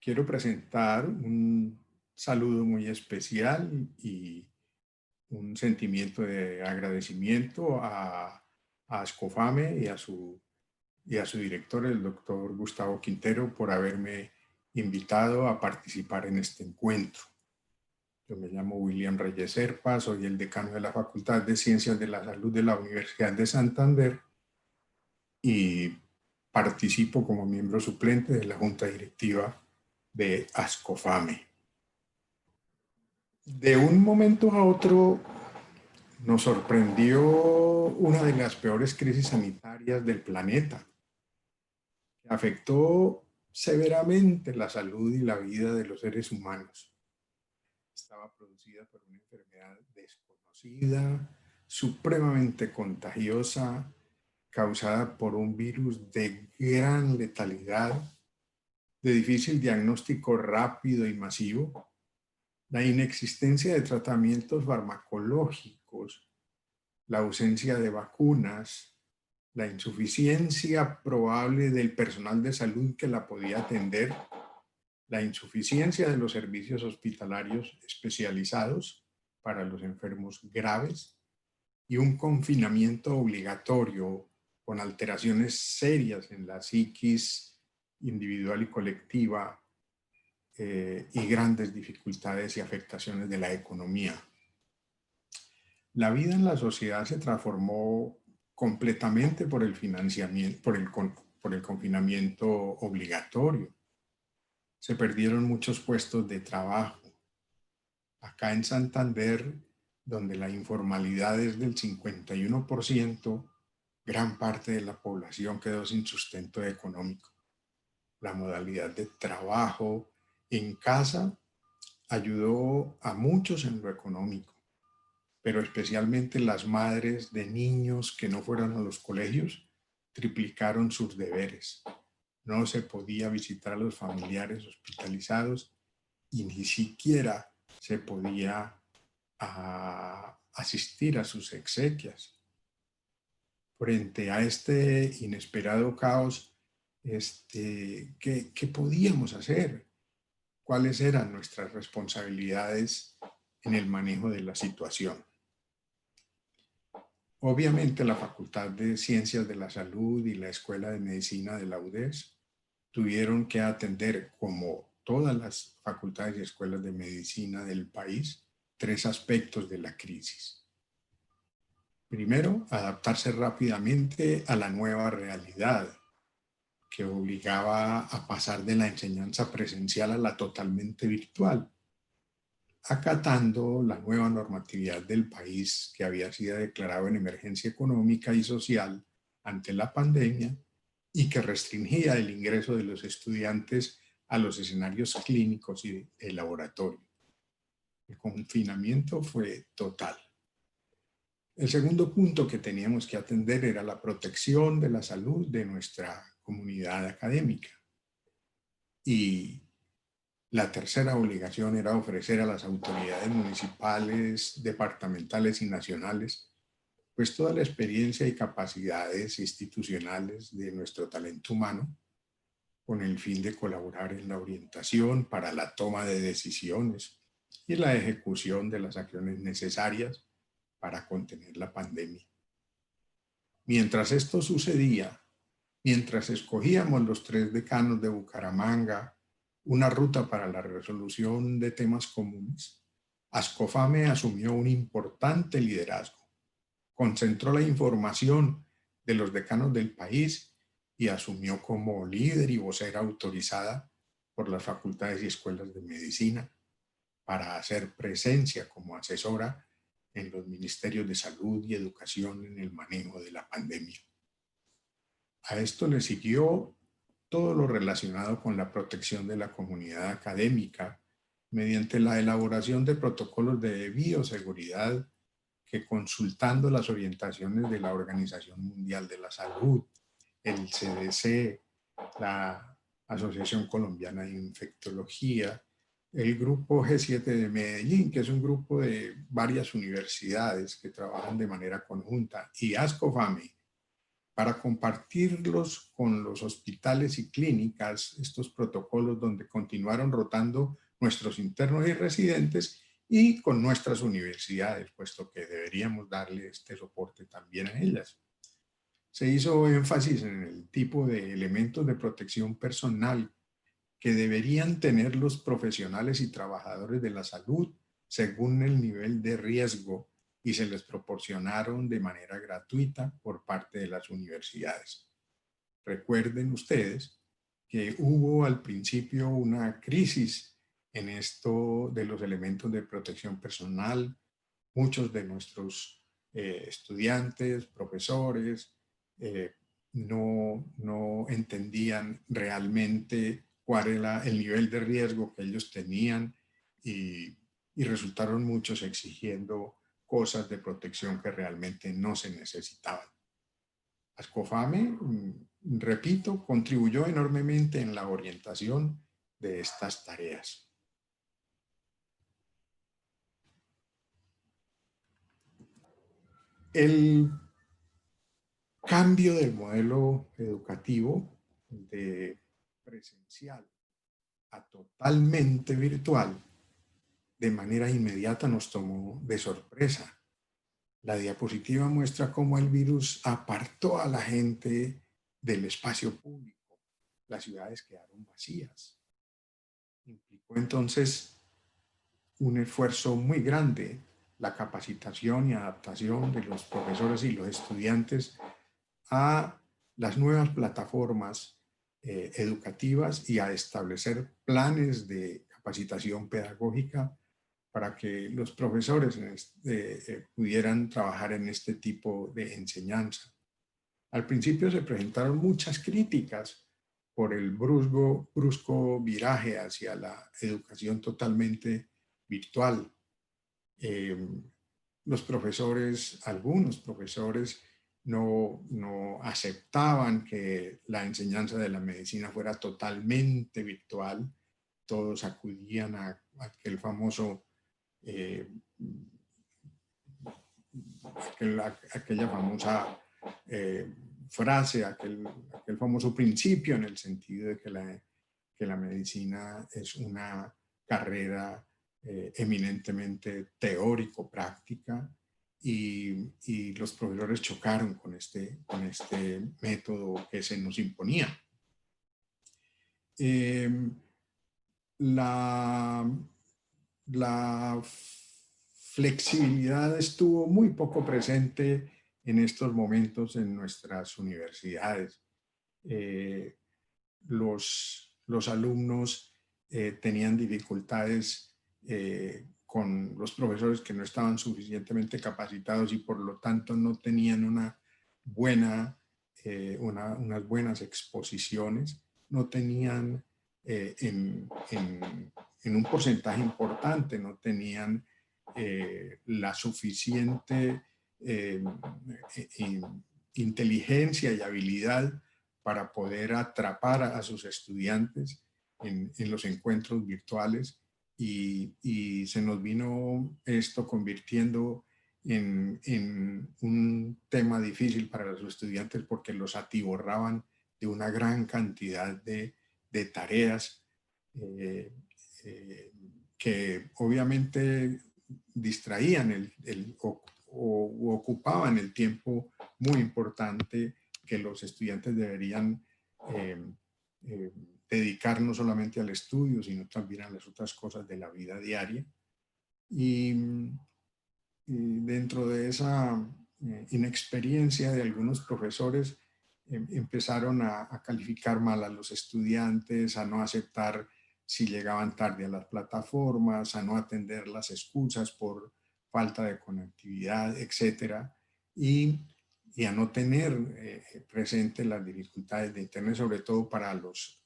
quiero presentar un saludo muy especial y un sentimiento de agradecimiento a Ascofame y a su director, el doctor Gustavo Quintero, por haberme invitado a participar en este encuentro. Yo me llamo William Reyes Serpa, soy el decano de la Facultad de Ciencias de la Salud de la Universidad de Santander y participo como miembro suplente de la Junta Directiva de Ascofame. De un momento a otro nos sorprendió una de las peores crisis sanitarias del planeta, que afectó severamente la salud y la vida de los seres humanos. Estaba producida por una enfermedad desconocida, supremamente contagiosa, causada por un virus de gran letalidad, de difícil diagnóstico rápido y masivo, la inexistencia de tratamientos farmacológicos, la ausencia de vacunas, la insuficiencia probable del personal de salud que la podía atender, la insuficiencia de los servicios hospitalarios especializados para los enfermos graves y un confinamiento obligatorio con alteraciones serias en la psiquis individual y colectiva y grandes dificultades y afectaciones de la economía. La vida en la sociedad se transformó completamente por el financiamiento, por el confinamiento obligatorio. Se perdieron muchos puestos de trabajo. Acá en Santander, donde la informalidad es del 51%, gran parte de la población quedó sin sustento económico. La modalidad de trabajo en casa ayudó a muchos en lo económico, pero especialmente las madres de niños que no fueron a los colegios triplicaron sus deberes. No se podía visitar a los familiares hospitalizados y ni siquiera se podía asistir a sus exequias. Frente a este inesperado caos, ¿qué podíamos hacer? ¿Cuáles eran nuestras responsabilidades en el manejo de la situación? Obviamente la Facultad de Ciencias de la Salud y la Escuela de Medicina de la UDES tuvieron que atender, como todas las facultades y escuelas de medicina del país, tres aspectos de la crisis. Primero, adaptarse rápidamente a la nueva realidad, que obligaba a pasar de la enseñanza presencial a la totalmente virtual, acatando la nueva normatividad del país que había sido declarado en emergencia económica y social ante la pandemia y que restringía el ingreso de los estudiantes a los escenarios clínicos y de laboratorio. El confinamiento fue total. El segundo punto que teníamos que atender era la protección de la salud de nuestra comunidad académica. Y la tercera obligación era ofrecer a las autoridades municipales, departamentales y nacionales, pues toda la experiencia y capacidades institucionales de nuestro talento humano, con el fin de colaborar en la orientación para la toma de decisiones y la ejecución de las acciones necesarias para contener la pandemia. Mientras esto sucedía, mientras escogíamos los 3 decanos de Bucaramanga una ruta para la resolución de temas comunes, Ascofame asumió un importante liderazgo, concentró la información de los decanos del país y asumió como líder y vocera autorizada por las facultades y escuelas de medicina para hacer presencia como asesora en los ministerios de salud y educación en el manejo de la pandemia. A esto le siguió todo lo relacionado con la protección de la comunidad académica mediante la elaboración de protocolos de bioseguridad que, consultando las orientaciones de la Organización Mundial de la Salud, el CDC, la Asociación Colombiana de Infectología, el grupo G7 de Medellín, que es un grupo de varias universidades que trabajan de manera conjunta, y Ascofame, para compartirlos con los hospitales y clínicas, estos protocolos donde continuaron rotando nuestros internos y residentes, y con nuestras universidades, puesto que deberíamos darle este soporte también a ellas. Se hizo énfasis en el tipo de elementos de protección personal que deberían tener los profesionales y trabajadores de la salud según el nivel de riesgo, y se les proporcionaron de manera gratuita por parte de las universidades. Recuerden ustedes que hubo al principio una crisis en esto de los elementos de protección personal. Muchos de nuestros estudiantes, profesores, no entendían realmente cuál era el nivel de riesgo que ellos tenían, y resultaron muchos exigiendo cosas de protección que realmente no se necesitaban. Ascofame, repito, contribuyó enormemente en la orientación de estas tareas. El cambio del modelo educativo de presencial a totalmente virtual de manera inmediata nos tomó de sorpresa. La diapositiva muestra cómo el virus apartó a la gente del espacio público. Las ciudades quedaron vacías. Implicó entonces un esfuerzo muy grande, la capacitación y adaptación de los profesores y los estudiantes a las nuevas plataformas educativas, y a establecer planes de capacitación pedagógica para que los profesores pudieran trabajar en este tipo de enseñanza. Al principio se presentaron muchas críticas por el brusco viraje hacia la educación totalmente virtual. Los profesores, algunos profesores, no aceptaban que la enseñanza de la medicina fuera totalmente virtual. Todos acudían a aquel famoso, aquella famosa frase, aquel famoso principio, en el sentido de que la medicina es una carrera eminentemente teórico-práctica, y los profesores chocaron con este método que se nos imponía. La flexibilidad estuvo muy poco presente en estos momentos en nuestras universidades. Los alumnos tenían dificultades con los profesores que no estaban suficientemente capacitados, y por lo tanto no tenían unas buenas exposiciones, no tenían en un porcentaje importante, no tenían la suficiente inteligencia y habilidad para poder atrapar a sus estudiantes en los encuentros virtuales, y se nos vino esto convirtiendo en un tema difícil para los estudiantes, porque los atiborraban de una gran cantidad de tareas que obviamente distraían o ocupaban el tiempo muy importante que los estudiantes deberían dedicar no solamente al estudio, sino también a las otras cosas de la vida diaria. Y dentro de esa inexperiencia de algunos profesores, empezaron a calificar mal a los estudiantes, a no aceptar si llegaban tarde a las plataformas, a no atender las excusas por falta de conectividad, etc. Y a no tener presente las dificultades de Internet, sobre todo para los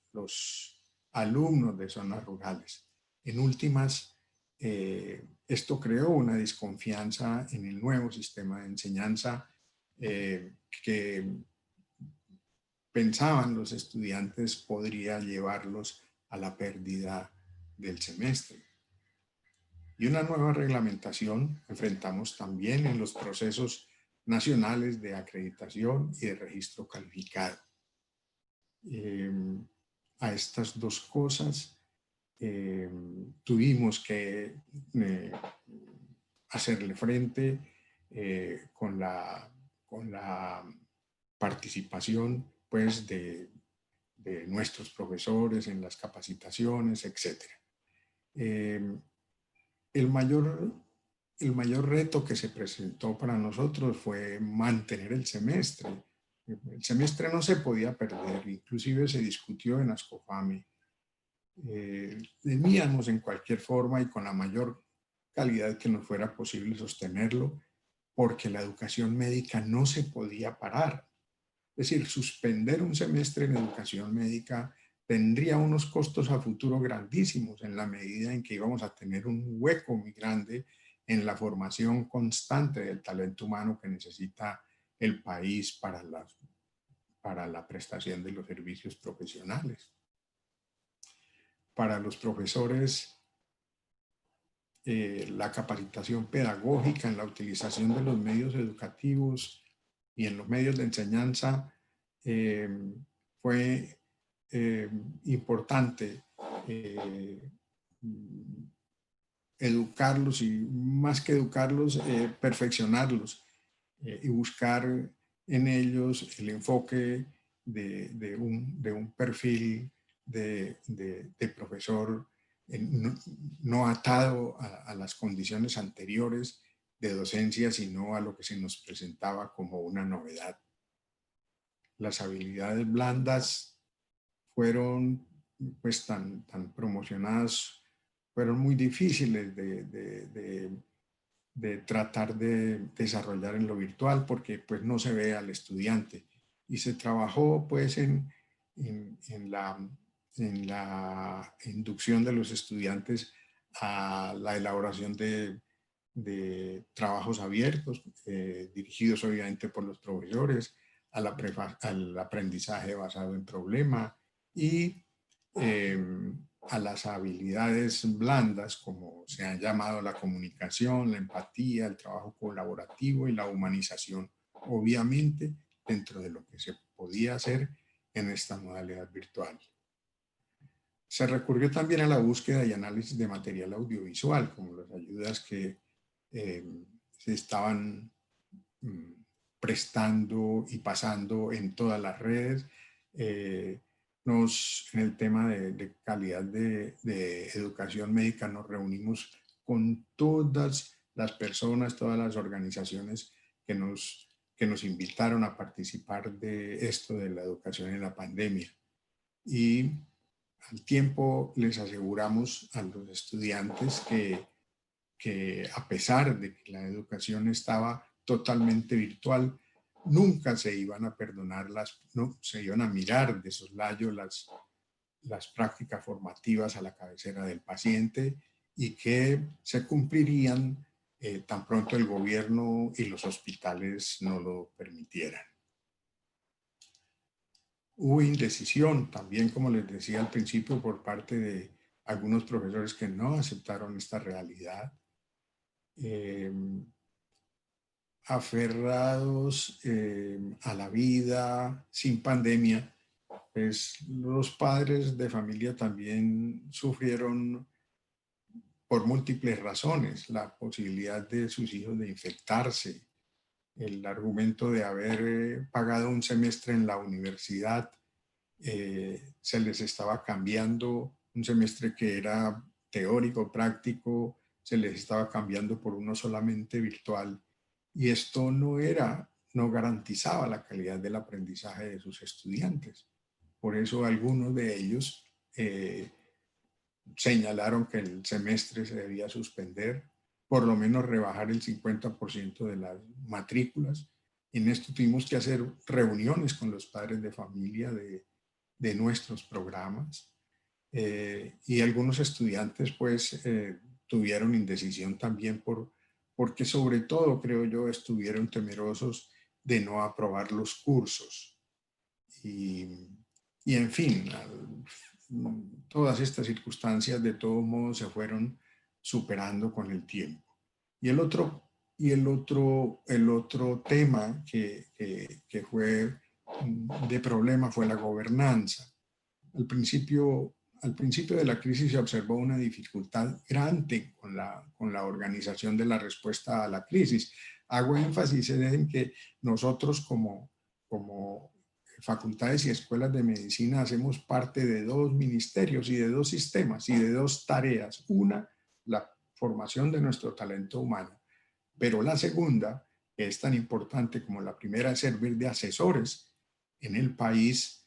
alumnos de zonas rurales. En últimas, esto creó una desconfianza en el nuevo sistema de enseñanza que pensaban los estudiantes podría llevarlos a la pérdida del semestre. Y una nueva reglamentación enfrentamos también en los procesos nacionales de acreditación y de registro calificado. A estas dos cosas tuvimos que hacerle frente con la participación pues, de nuestros profesores en las capacitaciones, etc. El mayor reto que se presentó para nosotros fue mantener el semestre. El semestre no se podía perder, inclusive se discutió en Ascofame. Debíamos en cualquier forma y con la mayor calidad que nos fuera posible sostenerlo, porque la educación médica no se podía parar. Es decir, suspender un semestre en educación médica tendría unos costos a futuro grandísimos en la medida en que íbamos a tener un hueco muy grande en la formación constante del talento humano que necesita el país para la prestación de los servicios profesionales. Para los profesores, la capacitación pedagógica en la utilización de los medios educativos y en los medios de enseñanza fue importante educarlos y más que educarlos, perfeccionarlos y buscar en ellos el enfoque de un perfil de profesor no atado a las condiciones anteriores de docencia, sino a lo que se nos presentaba como una novedad. Las habilidades blandas fueron pues tan promocionadas, fueron muy difíciles de tratar de desarrollar en lo virtual porque pues no se ve al estudiante y se trabajó pues en la inducción de los estudiantes a la elaboración de trabajos abiertos dirigidos obviamente por los profesores, al aprendizaje basado en problema y a las habilidades blandas, como se han llamado la comunicación, la empatía, el trabajo colaborativo y la humanización, obviamente dentro de lo que se podía hacer en esta modalidad virtual. Se recurrió también a la búsqueda y análisis de material audiovisual, como las ayudas que se estaban prestando y pasando en todas las redes. En el tema de calidad de educación médica nos reunimos con todas las personas, todas las organizaciones que nos invitaron a participar de esto de la educación en la pandemia. Y al tiempo les aseguramos a los estudiantes que a pesar de que la educación estaba totalmente virtual, nunca se iban a perdonar, no, se iban a mirar de soslayo las prácticas formativas a la cabecera del paciente y que se cumplirían tan pronto el gobierno y los hospitales no lo permitieran. Hubo indecisión también, como les decía al principio, por parte de algunos profesores que no aceptaron esta realidad. Aferrados a la vida sin pandemia, pues los padres de familia también sufrieron por múltiples razones la posibilidad de sus hijos de infectarse, el argumento de haber pagado un semestre en la universidad, se les estaba cambiando un semestre que era teórico, práctico, se les estaba cambiando por uno solamente virtual. Y esto no garantizaba la calidad del aprendizaje de sus estudiantes. Por eso algunos de ellos señalaron que el semestre se debía suspender, por lo menos rebajar el 50% de las matrículas. En esto tuvimos que hacer reuniones con los padres de familia de nuestros programas y algunos estudiantes pues tuvieron indecisión también porque sobre todo, creo yo, estuvieron temerosos de no aprobar los cursos. Y en fin, todas estas circunstancias de todos modos se fueron superando con el tiempo. Y el otro Y el otro tema que fue de problema fue la gobernanza. Al principio de la crisis se observó una dificultad grande con la organización de la respuesta a la crisis. Hago énfasis en que nosotros como facultades y escuelas de medicina hacemos parte de dos ministerios y de dos sistemas y de dos tareas. Una, la formación de nuestro talento humano, pero la segunda, que es tan importante como la primera, es servir de asesores en el país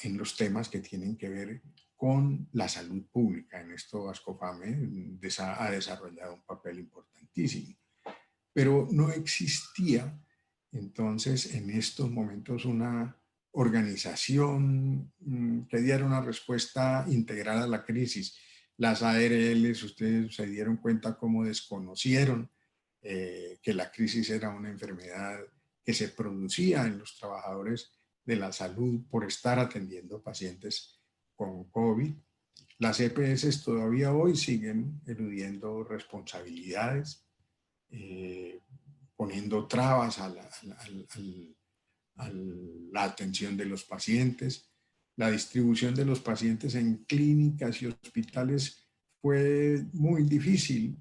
en los temas que tienen que ver con la salud pública. En esto Ascofame ha desarrollado un papel importantísimo. Pero no existía entonces en estos momentos una organización que diera una respuesta integral a la crisis. Las ARLs, ustedes se dieron cuenta cómo desconocieron que la crisis era una enfermedad que se producía en los trabajadores de la salud por estar atendiendo pacientes con COVID. Las EPS todavía hoy siguen eludiendo responsabilidades, poniendo trabas a la atención de los pacientes. La distribución de los pacientes en clínicas y hospitales fue muy difícil,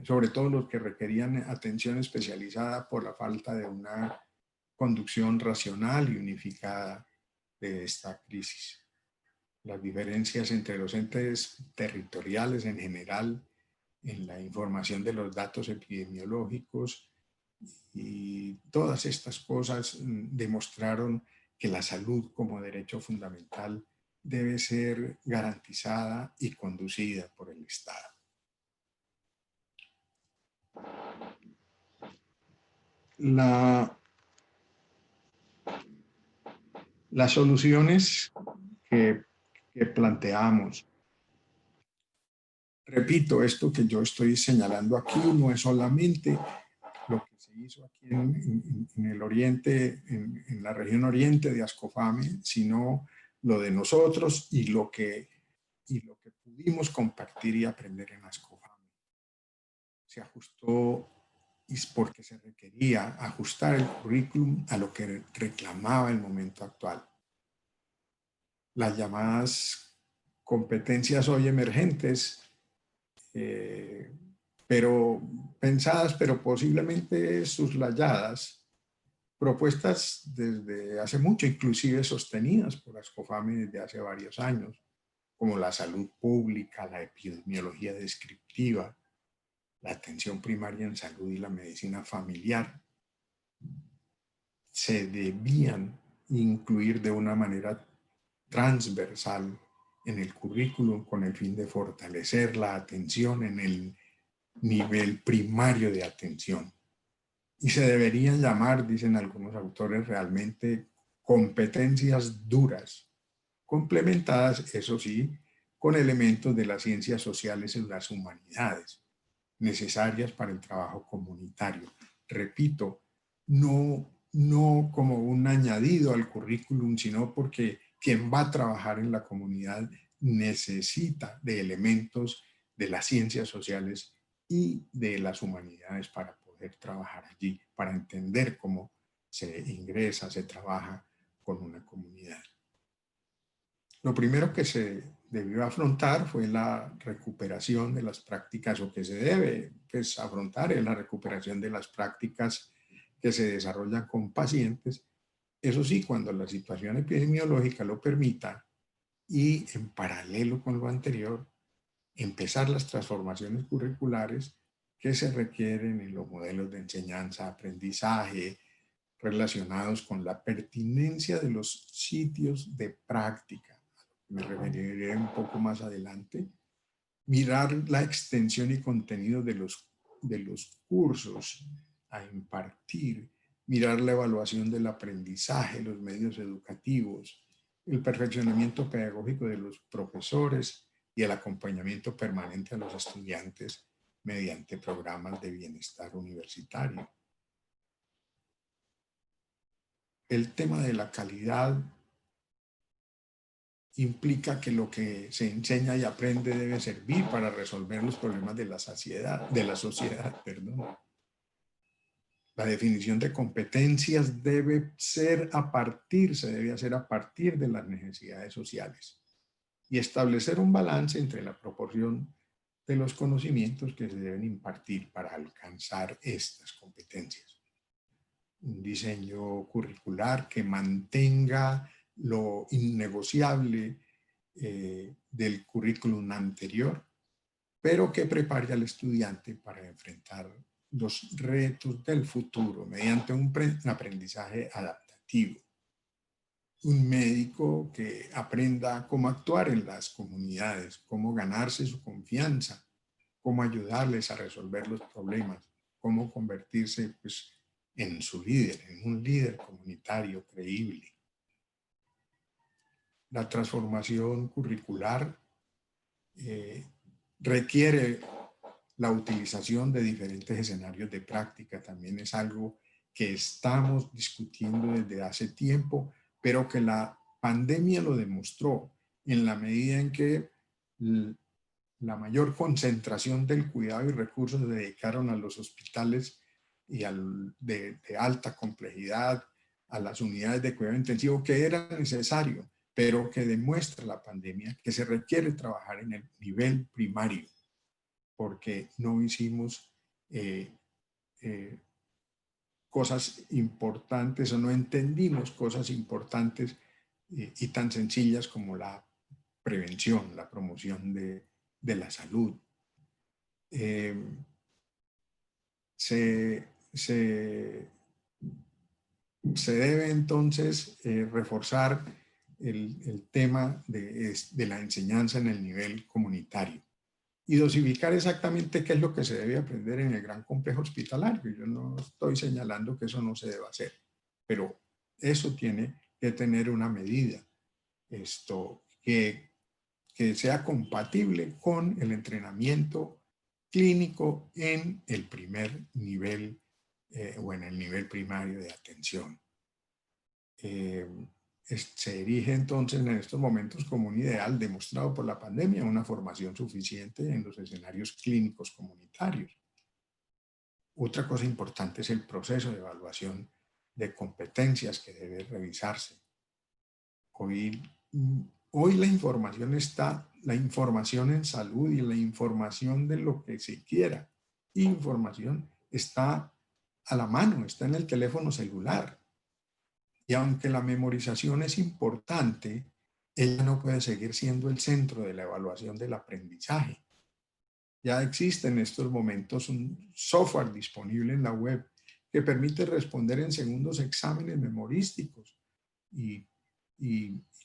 sobre todo los que requerían atención especializada por la falta de una conducción racional y unificada de esta crisis. Las diferencias entre los entes territoriales en general, en la información de los datos epidemiológicos y todas estas cosas demostraron que la salud como derecho fundamental debe ser garantizada y conducida por el Estado. Las soluciones que planteamos. Repito, esto que yo estoy señalando aquí no es solamente lo que se hizo aquí en el oriente, en la región oriente de Ascofame, sino lo de nosotros y lo que pudimos compartir y aprender en Ascofame. Se ajustó porque se requería ajustar el currículum a lo que reclamaba el momento actual. Las llamadas competencias hoy emergentes, pero pensadas, pero posiblemente soslayadas, propuestas desde hace mucho, inclusive sostenidas por Ascofame desde hace varios años, como la salud pública, la epidemiología descriptiva, la atención primaria en salud y la medicina familiar, se debían incluir de una manera transversal en el currículum con el fin de fortalecer la atención en el nivel primario de atención. Y se deberían llamar, dicen algunos autores, realmente competencias duras, complementadas, eso sí, con elementos de las ciencias sociales y las humanidades, necesarias para el trabajo comunitario. Repito, no como un añadido al currículum, sino porque quien va a trabajar en la comunidad necesita de elementos de las ciencias sociales y de las humanidades para poder trabajar allí, para entender cómo se ingresa, se trabaja con una comunidad. Lo primero que se debió afrontar fue la recuperación de las prácticas, o que se debe pues, afrontar es la recuperación de las prácticas que se desarrollan con pacientes, eso sí, cuando la situación epidemiológica lo permita y en paralelo con lo anterior, empezar las transformaciones curriculares que se requieren en los modelos de enseñanza, aprendizaje, relacionados con la pertinencia de los sitios de práctica. Me referiré un poco más adelante. Mirar la extensión y contenido de los cursos a impartir, mirar la evaluación del aprendizaje, los medios educativos, el perfeccionamiento pedagógico de los profesores y el acompañamiento permanente a los estudiantes mediante programas de bienestar universitario. El tema de la calidad implica que lo que se enseña y aprende debe servir para resolver los problemas de la sociedad, perdón. La definición de competencias se debe hacer a partir de las necesidades sociales y establecer un balance entre la proporción de los conocimientos que se deben impartir para alcanzar estas competencias. Un diseño curricular que mantenga lo innegociable del currículum anterior, pero que prepare al estudiante para enfrentar los retos del futuro mediante un aprendizaje adaptativo. Un médico que aprenda cómo actuar en las comunidades, cómo ganarse su confianza, cómo ayudarles a resolver los problemas, cómo convertirse pues, en su líder, en un líder comunitario creíble. La transformación curricular requiere la utilización de diferentes escenarios de práctica. También es algo que estamos discutiendo desde hace tiempo, pero que la pandemia lo demostró en la medida en que la mayor concentración del cuidado y recursos se dedicaron a los hospitales y de alta complejidad, a las unidades de cuidado intensivo, que era necesario, pero que demuestra la pandemia que se requiere trabajar en el nivel primario, porque no hicimos cosas importantes o no entendimos cosas importantes y tan sencillas como la prevención, la promoción de la salud. Se debe entonces reforzar el tema de la enseñanza en el nivel comunitario y dosificar exactamente qué es lo que se debe aprender en el gran complejo hospitalario. Yo no estoy señalando que eso no se deba hacer, pero eso tiene que tener una medida que sea compatible con el entrenamiento clínico en el primer nivel o en el nivel primario de atención. Se erige entonces en estos momentos como un ideal demostrado por la pandemia una formación suficiente en los escenarios clínicos comunitarios. Otra cosa importante es el proceso de evaluación de competencias que debe revisarse. Hoy la información en salud y la información de lo que se quiera, información está a la mano, está en el teléfono celular. Y aunque la memorización es importante, ella no puede seguir siendo el centro de la evaluación del aprendizaje. Ya existe en estos momentos un software disponible en la web que permite responder en segundos exámenes memorísticos y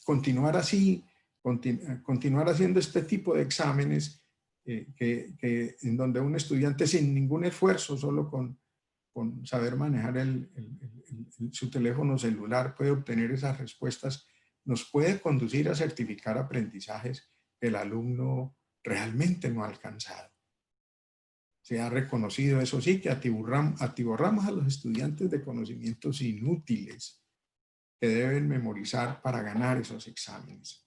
continuar así, continuar haciendo este tipo de exámenes en donde un estudiante sin ningún esfuerzo, solo con saber manejar su teléfono celular puede obtener esas respuestas, nos puede conducir a certificar aprendizajes que el alumno realmente no ha alcanzado. Se ha reconocido, eso sí, que atiborramos a los estudiantes de conocimientos inútiles que deben memorizar para ganar esos exámenes,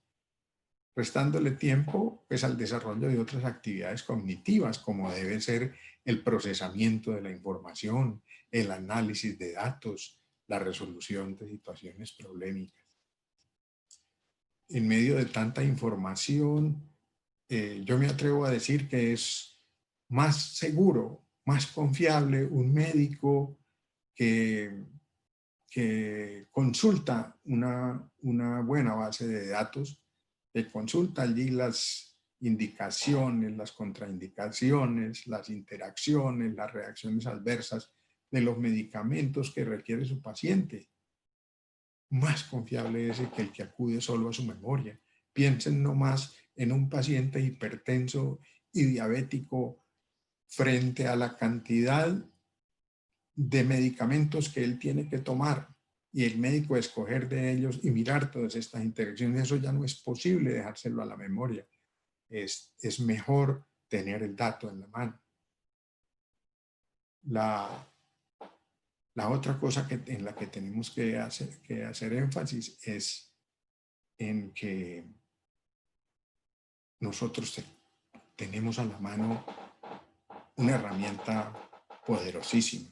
restándole tiempo pues, al desarrollo de otras actividades cognitivas, como debe ser el procesamiento de la información, el análisis de datos, la resolución de situaciones problemáticas. En medio de tanta información, yo me atrevo a decir que es más seguro, más confiable un médico que consulta una buena base de datos, que consulta allí las indicaciones, las contraindicaciones, las interacciones, las reacciones adversas de los medicamentos que requiere su paciente. Más confiable es que el que acude solo a su memoria. Piensen nomás en un paciente hipertenso y diabético frente a la cantidad de medicamentos que él tiene que tomar y el médico escoger de ellos y mirar todas estas interacciones. Eso ya no es posible dejárselo a la memoria. Es mejor tener el dato en la mano. La otra cosa en la que tenemos que hacer énfasis es en que nosotros tenemos a la mano una herramienta poderosísima.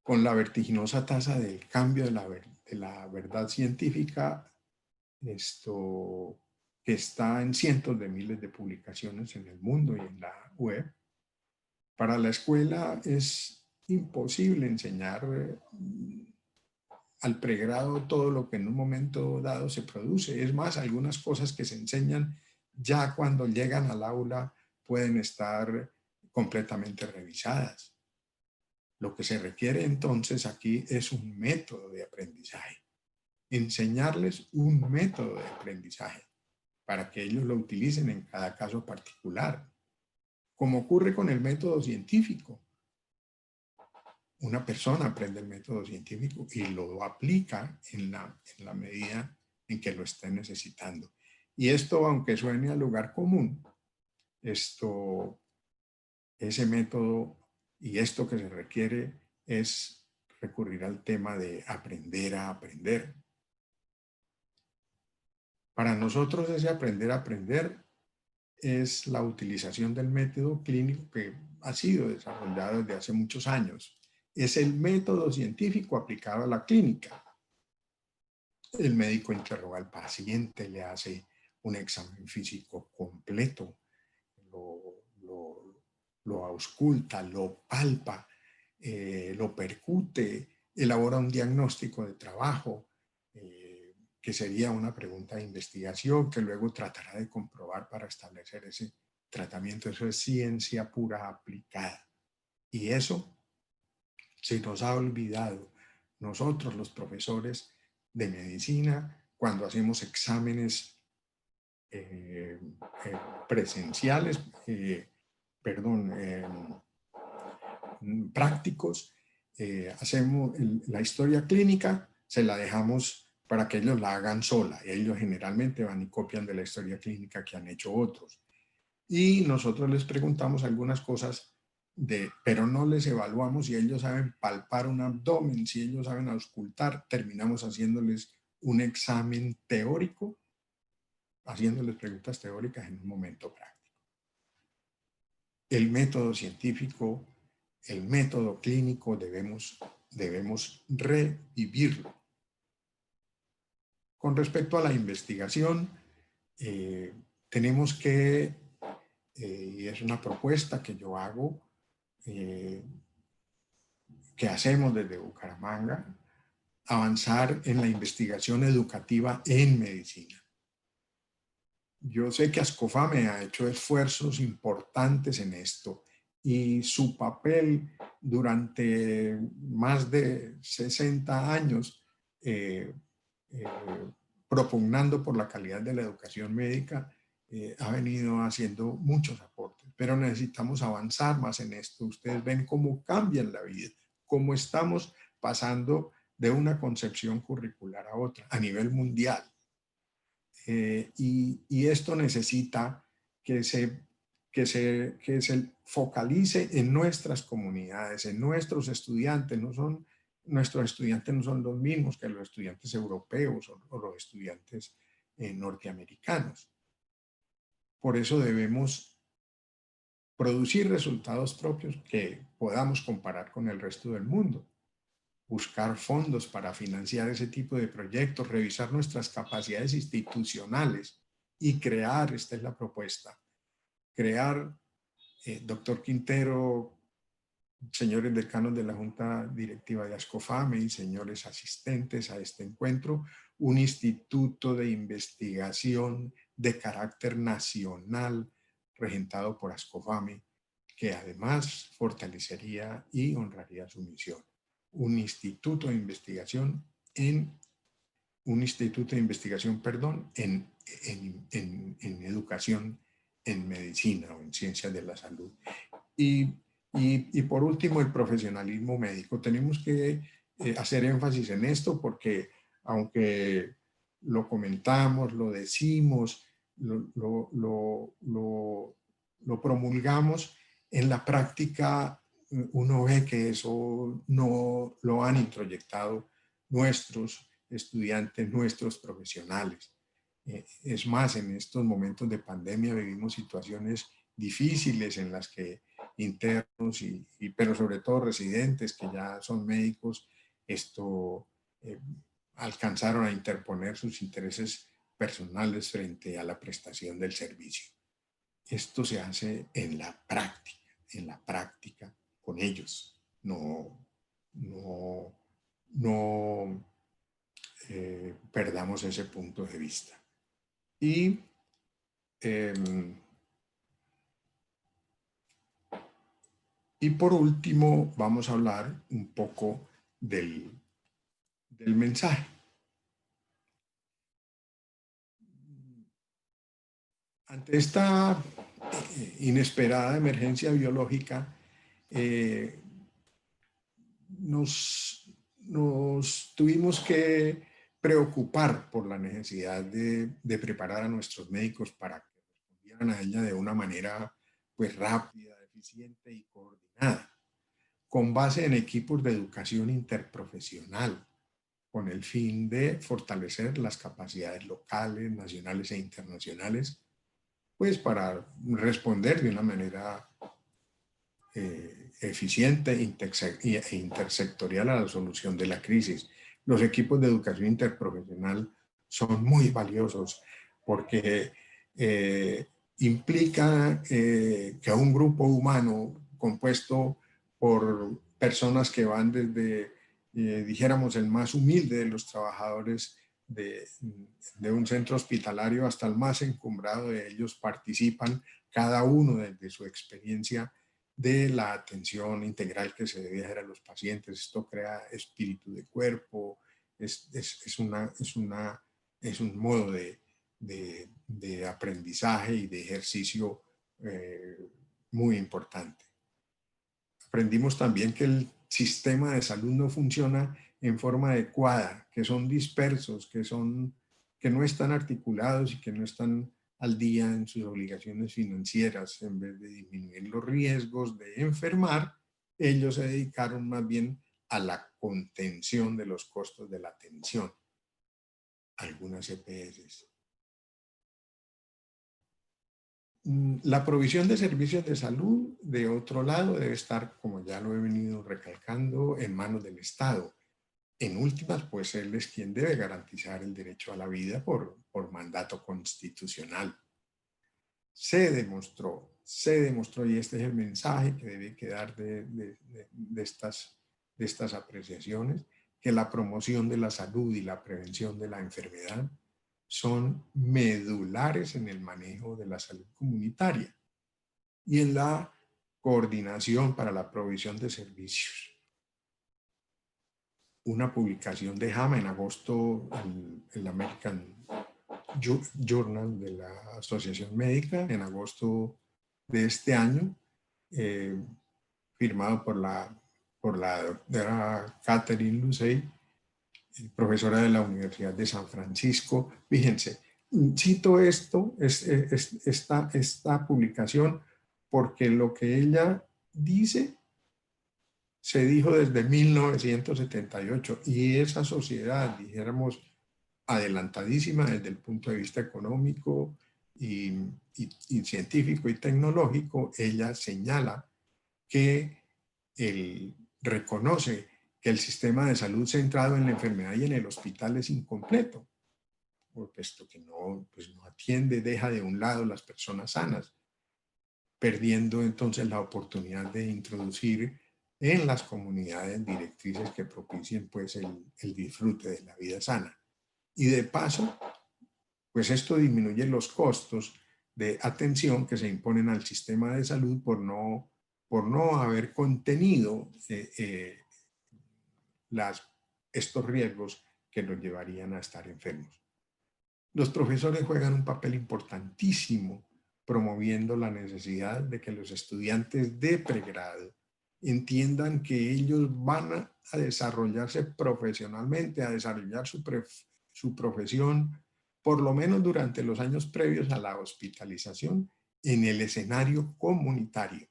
con la vertiginosa tasa del cambio de la verdad científica, que está en cientos de miles de publicaciones en el mundo y en la web, para la escuela es imposible enseñar al pregrado todo lo que en un momento dado se produce. Es más, algunas cosas que se enseñan ya cuando llegan al aula pueden estar completamente revisadas. Lo que se requiere entonces aquí es un método de aprendizaje. Enseñarles un método de aprendizaje para que ellos lo utilicen en cada caso particular. Como ocurre con el método científico. Una persona aprende el método científico y lo aplica en la medida en que lo esté necesitando. Y esto, aunque suene al lugar común, ese método y esto que se requiere es recurrir al tema de aprender a aprender. Para nosotros ese aprender a aprender es la utilización del método clínico que ha sido desarrollado desde hace muchos años. Es el método científico aplicado a la clínica. El médico interroga al paciente, le hace un examen físico completo, lo ausculta, lo palpa, lo percute, elabora un diagnóstico de trabajo, que sería una pregunta de investigación que luego tratará de comprobar para establecer ese tratamiento. Eso es ciencia pura aplicada. Y eso se nos ha olvidado nosotros, los profesores de medicina, cuando hacemos exámenes presenciales, prácticos, hacemos la historia clínica, se la dejamos para que ellos la hagan sola. Ellos generalmente van y copian de la historia clínica que han hecho otros. Y nosotros les preguntamos algunas cosas, pero no les evaluamos si ellos saben palpar un abdomen, si ellos saben auscultar. Terminamos haciéndoles un examen teórico, haciéndoles preguntas teóricas en un momento práctico. El método científico, el método clínico debemos revivirlo. Con respecto a la investigación, tenemos que, y es una propuesta que yo hago, que hacemos desde Bucaramanga, avanzar en la investigación educativa en medicina. Yo sé que Ascofame ha hecho esfuerzos importantes en esto y su papel durante más de 60 años propugnando por la calidad de la educación médica ha venido haciendo muchos aportes, pero necesitamos avanzar más en esto. Ustedes ven cómo cambian la vida, cómo estamos pasando de una concepción curricular a otra a nivel mundial. Y esto necesita que se focalice en nuestras comunidades, en nuestros estudiantes. Nuestros estudiantes no son los mismos que los estudiantes europeos o los estudiantes norteamericanos. Por eso debemos producir resultados propios que podamos comparar con el resto del mundo. Buscar fondos para financiar ese tipo de proyectos, revisar nuestras capacidades institucionales y crear, esta es la propuesta, crear, doctor Quintero, señores decanos de la Junta Directiva de Ascofame y señores asistentes a este encuentro, un instituto de investigación de carácter nacional regentado por Ascofame, que además fortalecería y honraría su misión. Un instituto de investigación en educación en medicina o en ciencias de la salud. Y por último, el profesionalismo médico. Tenemos que hacer énfasis en esto porque aunque lo comentamos, lo decimos, lo promulgamos, en la práctica uno ve que eso no lo han introyectado nuestros estudiantes, nuestros profesionales. Es más, en estos momentos de pandemia vivimos situaciones difíciles en las que internos, pero sobre todo residentes que ya son médicos, alcanzaron a interponer sus intereses personales frente a la prestación del servicio. Esto se hace en la práctica con ellos. No perdamos ese punto de vista. Y por último, vamos a hablar un poco del mensaje. Ante esta inesperada emergencia biológica, nos tuvimos que preocupar por la necesidad de preparar a nuestros médicos para que respondieran a ella de una manera pues rápida, eficiente y coordinada, con base en equipos de educación interprofesional, con el fin de fortalecer las capacidades locales, nacionales e internacionales, pues para responder de una manera eficiente e intersectorial a la solución de la crisis. Los equipos de educación interprofesional son muy valiosos porque implica que un grupo humano compuesto por personas que van desde, dijéramos, el más humilde de los trabajadores de un centro hospitalario hasta el más encumbrado de ellos, participan cada uno desde su experiencia de la atención integral que se debe hacer a los pacientes. Esto crea espíritu de cuerpo, es un modo de aprendizaje y de ejercicio muy importante. Aprendimos también que el sistema de salud no funciona en forma adecuada, que son dispersos, que no están articulados y que no están al día en sus obligaciones financieras. En vez de disminuir los riesgos de enfermar, ellos se dedicaron más bien a la contención de los costos de la atención. Algunas EPS. La provisión de servicios de salud, de otro lado, debe estar, como ya lo he venido recalcando, en manos del Estado. En últimas, pues él es quien debe garantizar el derecho a la vida por mandato constitucional. Se demostró, y este es el mensaje que debe quedar de estas apreciaciones, que la promoción de la salud y la prevención de la enfermedad son medulares en el manejo de la salud comunitaria y en la coordinación para la provisión de servicios. Una publicación de JAMA en agosto, el American Journal de la Asociación Médica, en agosto de este año, firmado por la doctora Catherine Lucey, profesora de la Universidad de San Francisco. Fíjense, cito esta publicación porque lo que ella dice se dijo desde 1978 y esa sociedad, dijéramos, adelantadísima desde el punto de vista económico y científico y tecnológico, ella señala que reconoce que el sistema de salud centrado en la enfermedad y en el hospital es incompleto, puesto que no atiende, deja de un lado las personas sanas, perdiendo entonces la oportunidad de introducir en las comunidades directrices que propicien pues el disfrute de la vida sana. Y de paso, pues esto disminuye los costos de atención que se imponen al sistema de salud por no haber contenido estos riesgos que nos llevarían a estar enfermos. Los profesores juegan un papel importantísimo promoviendo la necesidad de que los estudiantes de pregrado entiendan que ellos van a desarrollarse profesionalmente, a desarrollar su profesión, por lo menos durante los años previos a la hospitalización, en el escenario comunitario.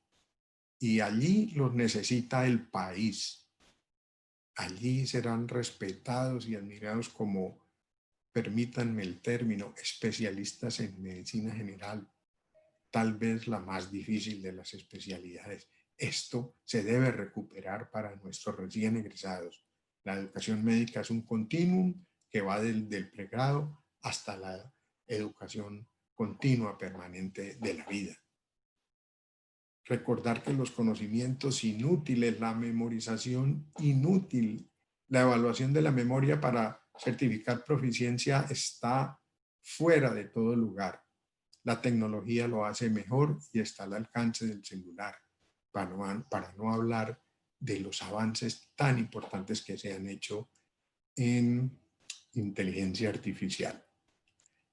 Y allí los necesita el país. Allí serán respetados y admirados como, permítanme el término, especialistas en medicina general. tal vez la más difícil de las especialidades. Esto se debe recuperar para nuestros recién egresados. La educación médica es un continuum que va del pregrado hasta la educación continua, permanente de la vida. Recordar que los conocimientos inútiles, la memorización inútil, la evaluación de la memoria para certificar proficiencia está fuera de todo lugar. La tecnología lo hace mejor y está al alcance del celular, para no hablar de los avances tan importantes que se han hecho en inteligencia artificial.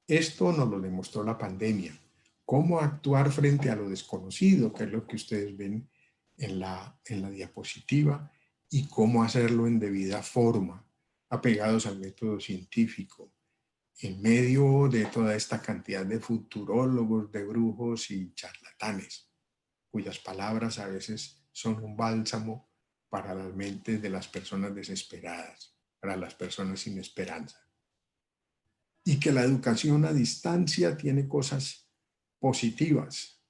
Esto nos lo demostró la pandemia. Cómo actuar frente a lo desconocido, que es lo que ustedes ven en la diapositiva, y cómo hacerlo en debida forma, apegados al método científico, en medio de toda esta cantidad de futurólogos, de brujos y charlatanes, cuyas palabras a veces son un bálsamo para las mentes de las personas desesperadas, para las personas sin esperanza. Y que la educación a distancia tiene cosas positivas,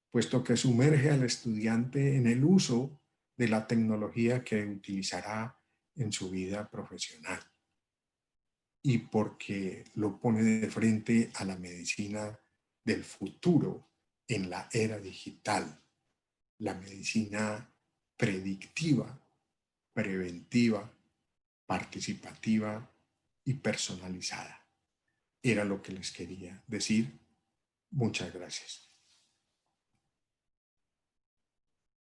puesto que sumerge al estudiante en el uso de la tecnología que utilizará en su vida profesional, y porque lo pone de frente a la medicina del futuro en la era digital, la medicina predictiva, preventiva, participativa y personalizada. Era lo que les quería decir. Muchas gracias.